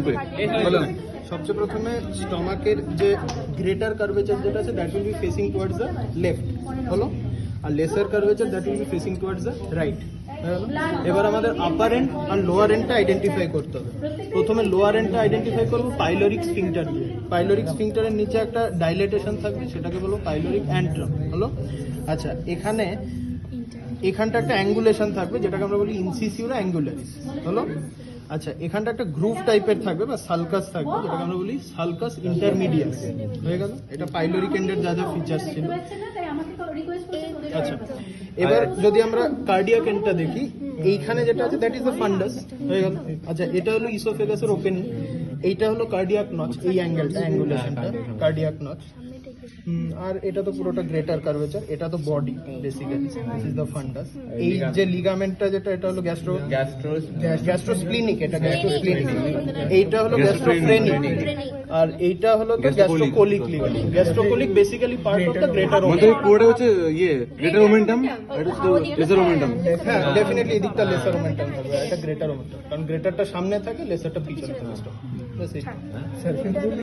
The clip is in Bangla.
গ্রুপে বলুন। সবচেয়ে প্রথমে স্টমাকের যে গ্রেটার কার্ভেচার যেটা আছে that will be facing towards the left হলো, আর lesser curvature that will be facing towards the right. এবার আমাদের আপার এন্ড আর লোয়ার এন্ডটা আইডেন্টিফাই করতে হবে। প্রথমে লোয়ার এন্ডটা আইডেন্টিফাই করবো পাইলোরিক স্ফিংটার দিয়ে। পাইলোরিক স্ফিংটারের নিচে একটা ডাইলেটেশন থাকবে, সেটাকে বলবো পাইলোরিক অ্যান্ট্রাম হলো। আচ্ছা, এখানটা একটা অ্যাঙ্গুলেশন থাকবে যেটাকে আমরা বলি ইনসিসিউরা অ্যাঙ্গুলারিস হলো। আচ্ছা, এখানটা একটা গ্রুভ টাইপের থাকবে বা সালকাস থাকবে যেটাকে আমরা বলি সালকাস ইন্টারমিডিয়াস। হয়ে গেল, এটা পাইলোরিক এন্ডের যা যা ফিচার্স ছিল। আচ্ছা, এবার যদি আমরা কার্ডিয়াক এন্ডটা দেখি, এইখানে যেটা আছে দ্যাট ইজ দ্য ফান্ডাস। হয়ে গেল। আচ্ছা, এটা হলো ইসোফেগাসের ওপেনিং, এইটা হলো কার্ডিয়াক নচ, এই অ্যাঙ্গেলটা অ্যাঙ্গুলেশনটা কার্ডিয়াক নচ। আর এটা তো পুরোটা গ্রেটার কার্ভেচার, এটা তো body basically, this is the ফান্ডাস। এই যে লিগামেন্টটা যেটা, এটা হলো গ্যাস্ট্রোস্প্লিনিক, এটা গ্যাস্ট্রোস্প্লিনিক। এইটা হলো গ্যাস্ট্রোফ্রেনিক, আর এইটা হলো তো gastrocolic ligament. Gastrocolic basically part of the greater মানে পুরোটা হচ্ছে গ্রেটার মোমেন্টাম, এটা তো লেসার মোমেন্টাম। হ্যাঁ, ডেফিনেটলি এদিকটা লেসার মোমেন্টাম হবে, এটা গ্রেটার মোমেন্টাম, কারণ গ্রেটারটা সামনে থাকে, লেসারটা পিছনে থাকে।